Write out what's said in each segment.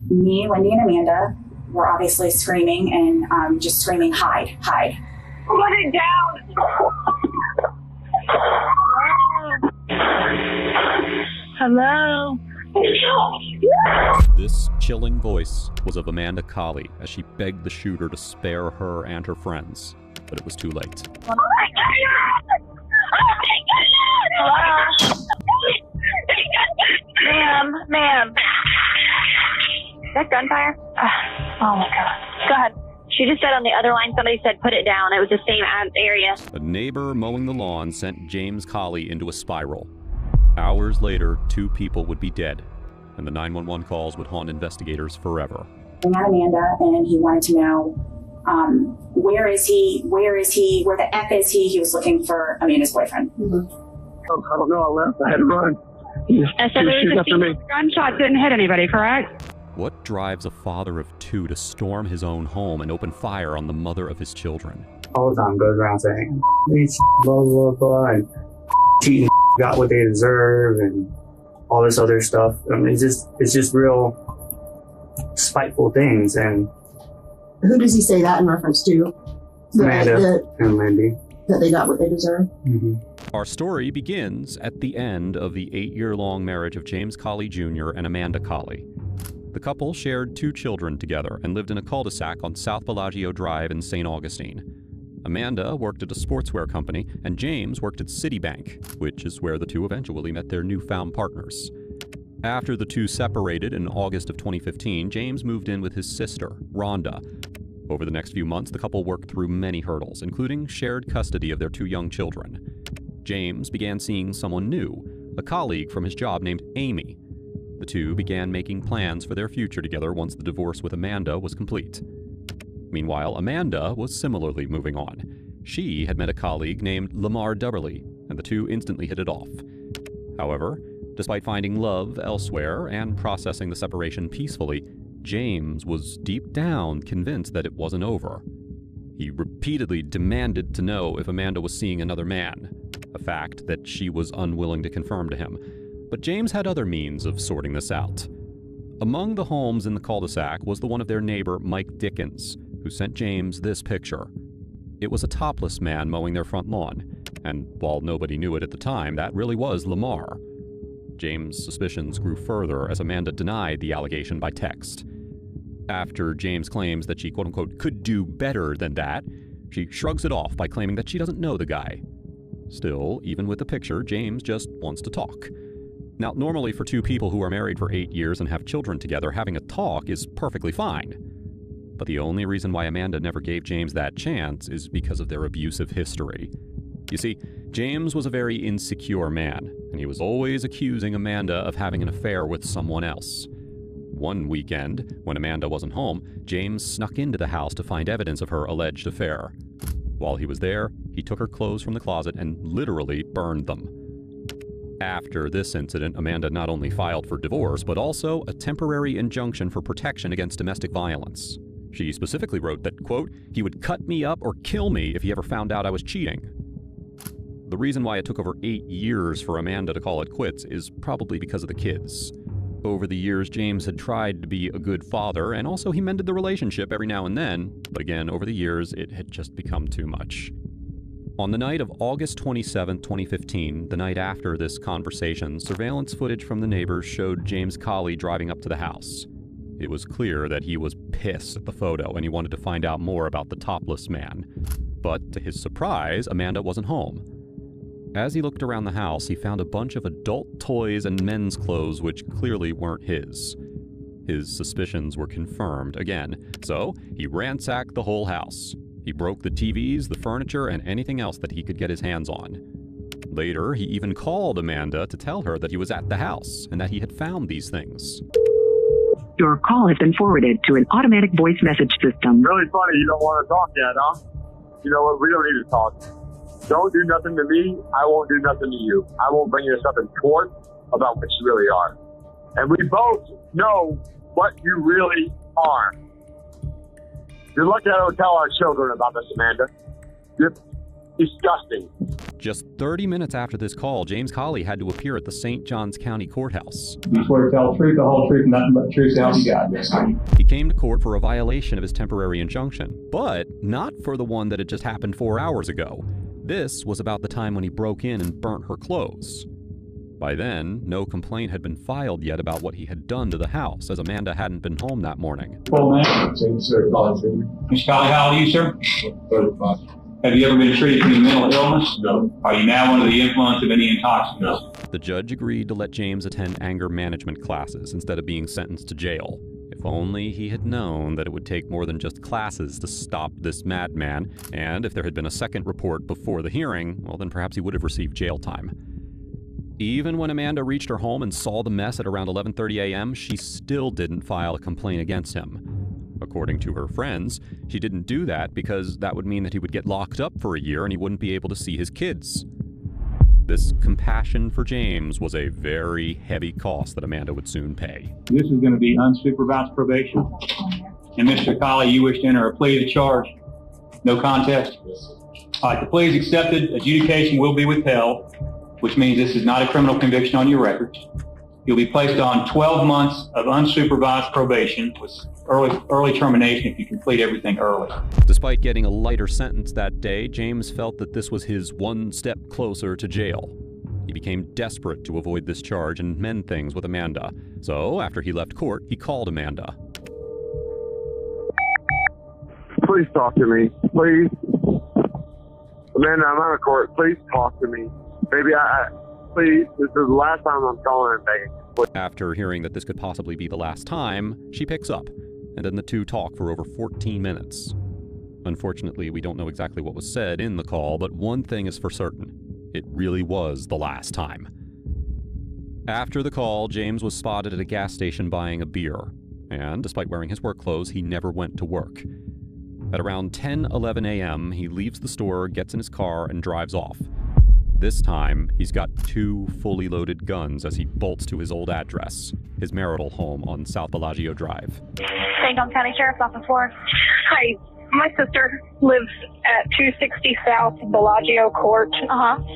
Me, Wendy, and Amanda were obviously screaming and just screaming, hide, hide. Put it down! Hello? This chilling voice was of Amanda Colley as she begged the shooter to spare her and her friends, but it was too late. Oh my goodness! Oh my goodness! Hello? Ma'am. Is that gunfire? Oh my God. Go ahead. She just said on the other line, somebody said put it down. It was the same area. A neighbor mowing the lawn sent James Colley into a spiral. Hours later, 2 people would be dead, and the 911 calls would haunt investigators forever. I got Amanda, and he wanted to know, where is he, where the F is he? He was looking for Amanda's boyfriend. Mm-hmm. I don't know, I left. I had to run. I said there was a gunshot didn't hit anybody, correct? What drives a father of 2 to storm his own home and open fire on the mother of his children? All the time goes around saying, blah, blah, blah, and cheating got what they deserve, and all this other stuff. I mean, it's just real spiteful things. And who does he say that in reference to? Amanda and Lindy. That they got what they deserve. Mm-hmm. Our story begins at the end of the 8-year-long marriage of James Colley Jr. and Amanda Colley. The couple shared 2 children together and lived in a cul-de-sac on South Bellagio Drive in St. Augustine. Amanda worked at a sportswear company, and James worked at Citibank, which is where the 2 eventually met their newfound partners. After the 2 separated in August of 2015, James moved in with his sister, Rhonda. Over the next few months, the couple worked through many hurdles, including shared custody of their 2 young children. James began seeing someone new, a colleague from his job named Amy. The 2 began making plans for their future together once the divorce with Amanda was complete. Meanwhile, Amanda was similarly moving on. She had met a colleague named Lamar Dubberly, and the 2 instantly hit it off. However, despite finding love elsewhere and processing the separation peacefully, James was deep down convinced that it wasn't over. He repeatedly demanded to know if Amanda was seeing another man, a fact that she was unwilling to confirm to him. But James had other means of sorting this out. Among the homes in the cul-de-sac was the one of their neighbor, Mike Dickens, who sent James this picture. It was a topless man mowing their front lawn, and while nobody knew it at the time, that really was Lamar. James' suspicions grew further as Amanda denied the allegation by text. After James claims that she, quote-unquote, could do better than that, she shrugs it off by claiming that she doesn't know the guy. Still, even with the picture, James just wants to talk. Now, normally for 2 people who are married for 8 years and have children together, having a talk is perfectly fine. But the only reason why Amanda never gave James that chance is because of their abusive history. You see, James was a very insecure man, and he was always accusing Amanda of having an affair with someone else. One weekend, when Amanda wasn't home, James snuck into the house to find evidence of her alleged affair. While he was there, he took her clothes from the closet and literally burned them. After this incident, Amanda not only filed for divorce, but also a temporary injunction for protection against domestic violence. She specifically wrote that, quote, he would cut me up or kill me if he ever found out I was cheating. The reason why it took over 8 years for Amanda to call it quits is probably because of the kids. Over the years, James had tried to be a good father, and also he mended the relationship every now and then, but again, over the years, it had just become too much. On the night of August 27, 2015, the night after this conversation, surveillance footage from the neighbors showed James Colley driving up to the house. It was clear that he was pissed at the photo and he wanted to find out more about the topless man. But to his surprise, Amanda wasn't home. As he looked around the house, he found a bunch of adult toys and men's clothes which clearly weren't his. His suspicions were confirmed again, so he ransacked the whole house. He broke the TVs, the furniture, and anything else that he could get his hands on. Later, he even called Amanda to tell her that he was at the house and that he had found these things. Your call has been forwarded to an automatic voice message system. Really funny you don't want to talk yet, huh? You know what? We don't need to talk. Don't do nothing to me. I won't do nothing to you. I won't bring you stuff in court about what you really are. And we both know what you really are. You're lucky I don't tell our children about this, Amanda. You're disgusting. Just 30 minutes after this call, James Colley had to appear at the St. Johns County Courthouse. You swear to tell the truth, the whole truth, and nothing but the truth, so help you God. He came to court for a violation of his temporary injunction, but not for the one that had just happened 4 hours ago. This was about the time when he broke in and burnt her clothes. By then, no complaint had been filed yet about what he had done to the house, as Amanda hadn't been home that morning. Full name? Sir, Colley Jr. Mr. Colley, how old are you, sir? 35. Have you ever been treated for any mental illness? No. Are you now under the influence of any intoxicants? No. The judge agreed to let James attend anger management classes instead of being sentenced to jail. If only he had known that it would take more than just classes to stop this madman, and if there had been a second report before the hearing, well, then perhaps he would have received jail time. Even when Amanda reached her home and saw the mess at around 11:30 a.m., she still didn't file a complaint against him. According to her friends, she didn't do that because that would mean that he would get locked up for a year and he wouldn't be able to see his kids. This compassion for James was a very heavy cost that Amanda would soon pay. This is going to be unsupervised probation. And Mr. Colley, you wish to enter a plea to the charge? No contest? All right, the plea is accepted. Adjudication will be withheld, which means this is not a criminal conviction on your record. You'll be placed on 12 months of unsupervised probation with early termination if you complete everything early. Despite getting a lighter sentence that day, James felt that this was his one step closer to jail. He became desperate to avoid this charge and mend things with Amanda. So, after he left court, he called Amanda. Please talk to me. Please. Amanda, I'm out of court. Please talk to me. Maybe please, this is the last time I'm calling and begging. After hearing that this could possibly be the last time, she picks up, and then the two talk for over 14 minutes. Unfortunately, we don't know exactly what was said in the call, but one thing is for certain. It really was the last time. After the call, James was spotted at a gas station buying a beer, and despite wearing his work clothes, he never went to work. At around 10:11 a.m., he leaves the store, gets in his car, and drives off. This time, he's got 2 fully loaded guns as he bolts to his old address, his marital home on South Bellagio Drive. St. Johns County Sheriff's Office 4. Hi, my sister lives at 260 South Bellagio Court.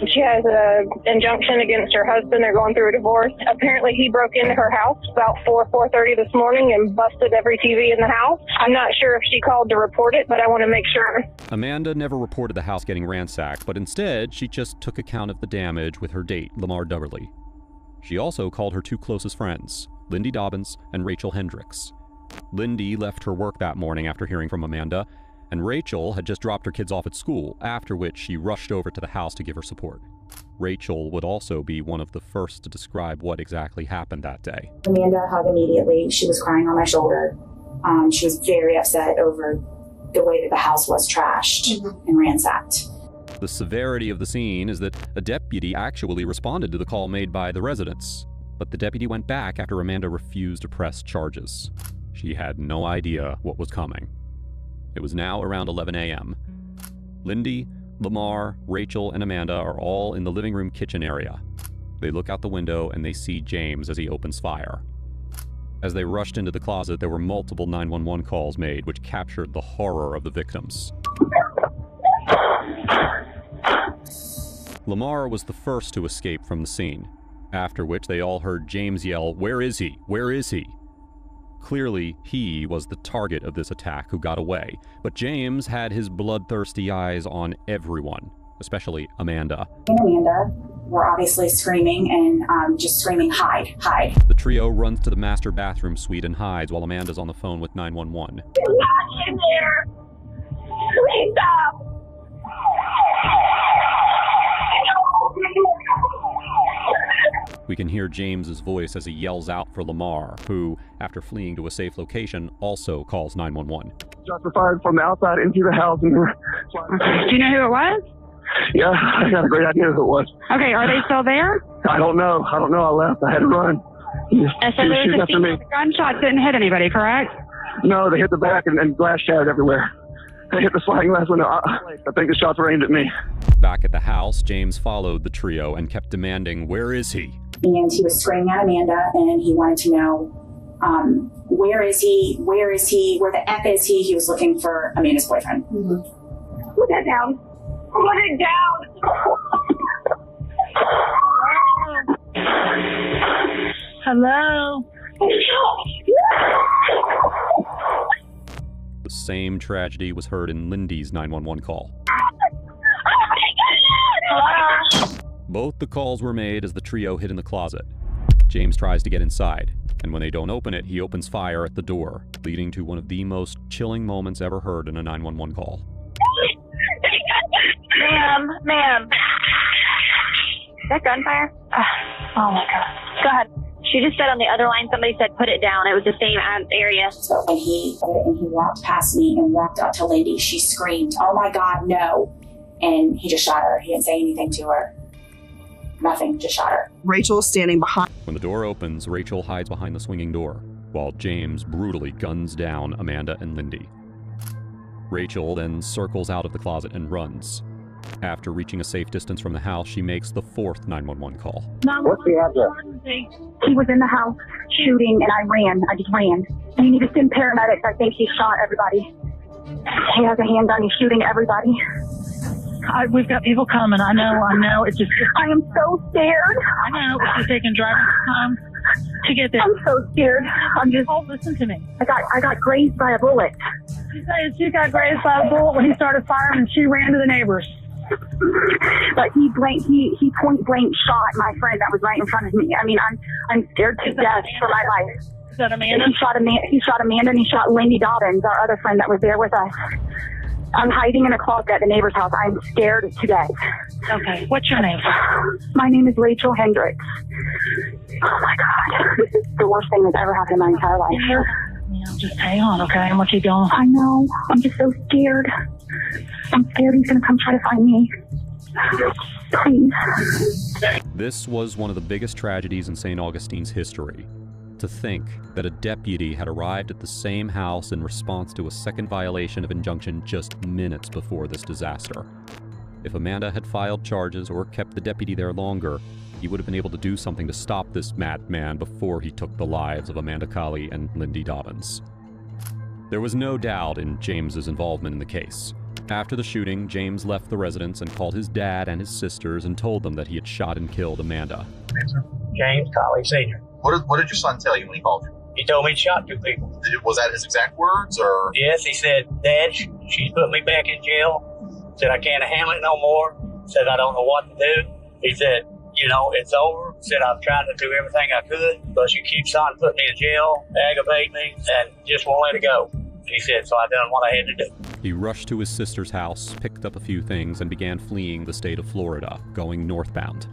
She has an injunction against her husband. They're going through a divorce. Apparently, he broke into her house about 4:30 this morning and busted every TV in the house. I'm not sure if she called to report it, but I want to make sure. Amanda never reported the house getting ransacked, but instead, she just took account of the damage with her date, Lamar Dubberly. She also called her 2 closest friends, Lindy Dobbins and Rachel Hendricks. Lindy left her work that morning after hearing from Amanda, and Rachel had just dropped her kids off at school, after which she rushed over to the house to give her support. Rachel would also be one of the first to describe what exactly happened that day. Amanda hugged immediately. She was crying on my shoulder. She was very upset over the way that the house was trashed and ransacked. The severity of the scene is that a deputy actually responded to the call made by the residents, but the deputy went back after Amanda refused to press charges. She had no idea what was coming. It was now around 11 a.m. Lindy, Lamar, Rachel, and Amanda are all in the living room kitchen area. They look out the window and they see James as he opens fire. As they rushed into the closet, there were multiple 911 calls made, which captured the horror of the victims. Lamar was the first to escape from the scene, after which they all heard James yell, "Where is he? Where is he?" Clearly, he was the target of this attack who got away, but James had his bloodthirsty eyes on everyone, especially Amanda. And Amanda were obviously screaming and just screaming, "Hide, hide." The trio runs to the master bathroom suite and hides while Amanda's on the phone with 911. You're not in there. Please stop. We can hear James's voice as he yells out for Lamar, who, after fleeing to a safe location, also calls 911. Shots were fired from the outside into the house. And Do you know who it was? Yeah, I got a great idea who it was. Okay, are they still there? I don't know. I left. I had to run. He was shooting after me. The gunshots didn't hit anybody, correct? No, they hit the back and glass shattered everywhere. They hit the sliding glass window. I think the shots were aimed at me. Back at the house, James followed the trio and kept demanding, "Where is he?" And he was screaming at Amanda, and he wanted to know, where is he? Where is he? Where the F is he? He was looking for Amanda's boyfriend. Put that down. Put it down. Hello? The same tragedy was heard in Lindy's 911 call. Both the calls were made as the trio hid in the closet. James tries to get inside, and when they don't open it, he opens fire at the door, leading to one of the most chilling moments ever heard in a 911 call. Ma'am. Is that gunfire? Oh my God. Go ahead. She just said on the other line, somebody said put it down. It was the same area. So when he walked past me and walked up to Lindy, she screamed, "Oh my God, no." And he just shot her. He didn't say anything to her. Nothing, just shot her. Rachel standing behind. When the door opens, Rachel hides behind the swinging door, while James brutally guns down Amanda and Lindy. Rachel then circles out of the closet and runs. After reaching a safe distance from the house, she makes the fourth 911 call. What's the address? He was in the house shooting, and I ran. I just ran. You need to send paramedics. I think he shot everybody. He has a handgun. He's shooting everybody. We've got people coming. I know. It's just. I am so scared. I know. It's just taking driving time to get there. I'm so scared. I'm just. Oh, listen to me. I got grazed by a bullet. She said she got grazed by a bullet when he started firing, and she ran to the neighbors. But he point blank shot my friend that was right in front of me. I mean, I'm scared to death for my life. Is that Amanda? He shot Amanda, and he shot Lindy Dobbins, our other friend that was there with us. I'm hiding in a closet at the neighbor's house. I'm scared to death. Okay, what's your name? My name is Rachel Hendricks. Oh my God, this is the worst thing that's ever happened in my entire life. Yeah, just hang on, okay? I'm gonna keep going. I know. I'm just so scared. I'm scared he's gonna come try to find me. Please. This was one of the biggest tragedies in St. Augustine's history. To think that a deputy had arrived at the same house in response to a second violation of injunction just minutes before this disaster. If Amanda had filed charges or kept the deputy there longer, he would have been able to do something to stop this madman before he took the lives of Amanda Colley and Lindy Dobbins. There was no doubt in James's involvement in the case. After the shooting, James left the residence and called his dad and his sisters and told them that he had shot and killed Amanda. James Colley Sr. What did your son tell you when he called you? He told me he shot two people. Was that his exact words, or? Yes, he said, "Dad, she's put me back in jail." Said, "I can't handle it no more." Said, "I don't know what to do." He said, "It's over." Said, "I've tried to do everything I could, but she keeps on putting me in jail, aggravate me, and just won't let it go." He said, "So I done what I had to do." He rushed to his sister's house, picked up a few things, and began fleeing the state of Florida, going northbound.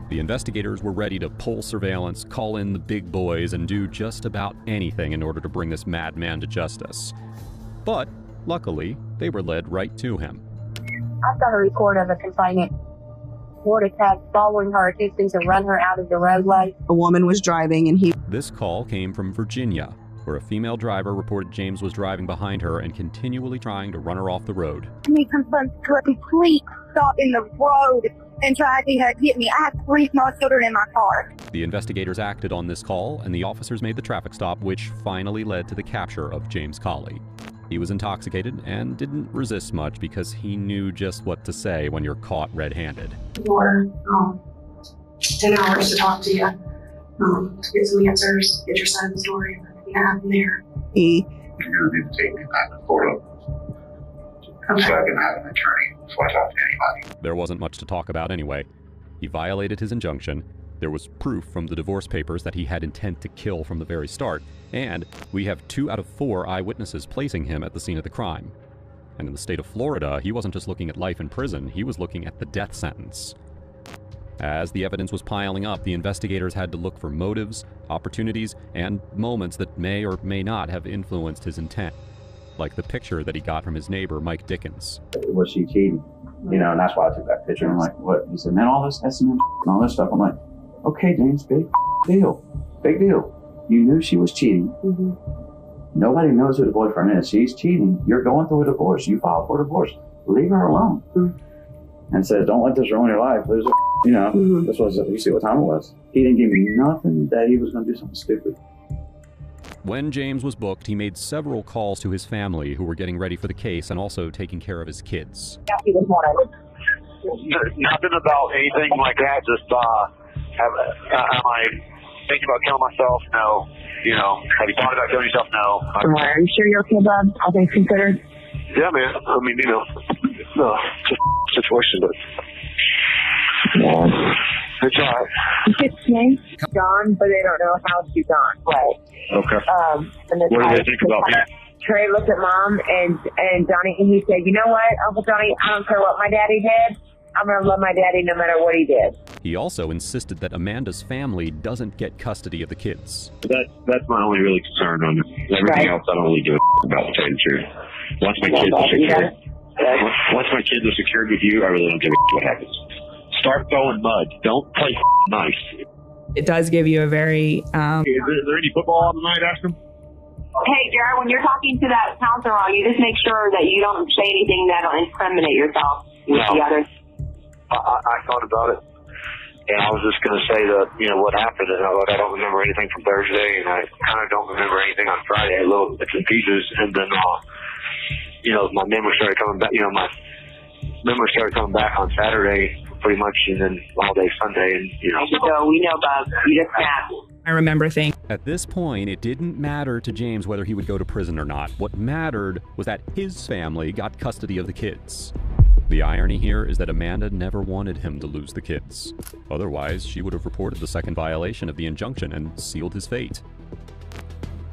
The investigators were ready to pull surveillance, call in the big boys, and do just about anything in order to bring this madman to justice. But, luckily, they were led right to him. I've got a report of a confinement Florida cat following her, attempting to run her out of the roadway. A woman was driving and he... This call came from Virginia, where a female driver reported James was driving behind her and continually trying to run her off the road. He comes to a complete stop in the road and tried to hit me. I had 3 small children in my car. The investigators acted on this call, and the officers made the traffic stop, which finally led to the capture of James Colley. He was intoxicated and didn't resist much because he knew just what to say when you're caught red-handed. For 10 hours to talk to you, to get some answers, get your side of the story, everything that happened there. You're going to need to take me back to Florida so I can have an attorney before I talk to anybody. There wasn't much to talk about anyway. He violated his injunction. There was proof from the divorce papers that he had intent to kill from the very start, and we have 2 out of 4 eyewitnesses placing him at the scene of the crime. And in the state of Florida, he wasn't just looking at life in prison, he was looking at the death sentence. As the evidence was piling up, the investigators had to look for motives, opportunities, and moments that may or may not have influenced his intent, like the picture that he got from his neighbor, Mike Dickens. Was she cheating? And that's why I took that picture. I'm like, what? He said, man, all this S&M and all this stuff. I'm like, okay, James, big deal. Big deal. You knew she was cheating. Mm-hmm. Nobody knows who the boyfriend is. She's cheating. You're going through a divorce. You filed for a divorce. Leave her alone. Mm-hmm. And said, don't let this ruin your life. There's a, this was, you see what time it was. He didn't give me nothing that he was going to do something stupid. When James was booked, he made several calls to his family who were getting ready for the case and also taking care of his kids. He was one of them. Nothing about anything like that. Just, am I thinking about killing myself? No. You know, have you thought about killing yourself? No. Are you sure you're okay, Bob? All things considered? Yeah, man. I mean, you know, it's a situation, but it's all right. It's named John, but they don't know how she's on. Right. Okay. And then What do they think about me? Trey looked at Mom and Johnny, and he said, "You know what, Uncle Johnny? I don't care what my daddy did. I'm going to love my daddy no matter what he did." He also insisted that Amanda's family doesn't get custody of the kids. That's my only really concern on it. Everything else I don't really give a about, to tell you the truth. Once my kids are secured with you, I really don't give a what happens. Start throwing mud. Don't play nice. It does give you a very... Is there any football on tonight, Ashton? Hey, Jared, when you're talking to that counselor, you just make sure that you don't say anything that'll incriminate yourself with the others. I thought about it, and I was just going to say that, you know, what happened, and I don't remember anything from Thursday, and I kind of don't remember anything on Friday, little bits and pieces, and then, you know, my memory started coming back, on Saturday, pretty much, and then all day Sunday, and, you know. So we know, Bob, you just snapped. I remember things. At this point, it didn't matter to James whether he would go to prison or not. What mattered was that his family got custody of the kids. The irony here is that Amanda never wanted him to lose the kids. Otherwise, she would have reported the second violation of the injunction and sealed his fate.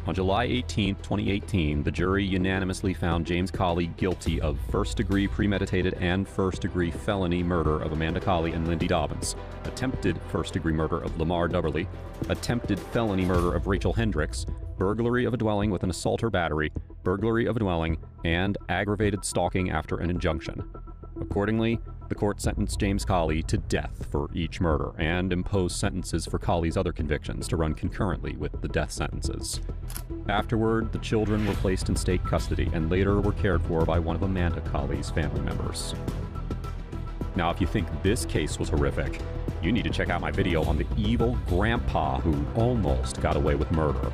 On July 18, 2018, the jury unanimously found James Colley guilty of first-degree premeditated and first-degree felony murder of Amanda Colley and Lindy Dobbins, attempted first-degree murder of Lamar Dubberly, attempted felony murder of Rachel Hendricks, burglary of a dwelling with an assault or battery, burglary of a dwelling, and aggravated stalking after an injunction. Accordingly, the court sentenced James Colley to death for each murder and imposed sentences for Colley's other convictions to run concurrently with the death sentences. Afterward, the children were placed in state custody and later were cared for by one of Amanda Colley's family members. Now, if you think this case was horrific, you need to check out my video on the evil grandpa who almost got away with murder.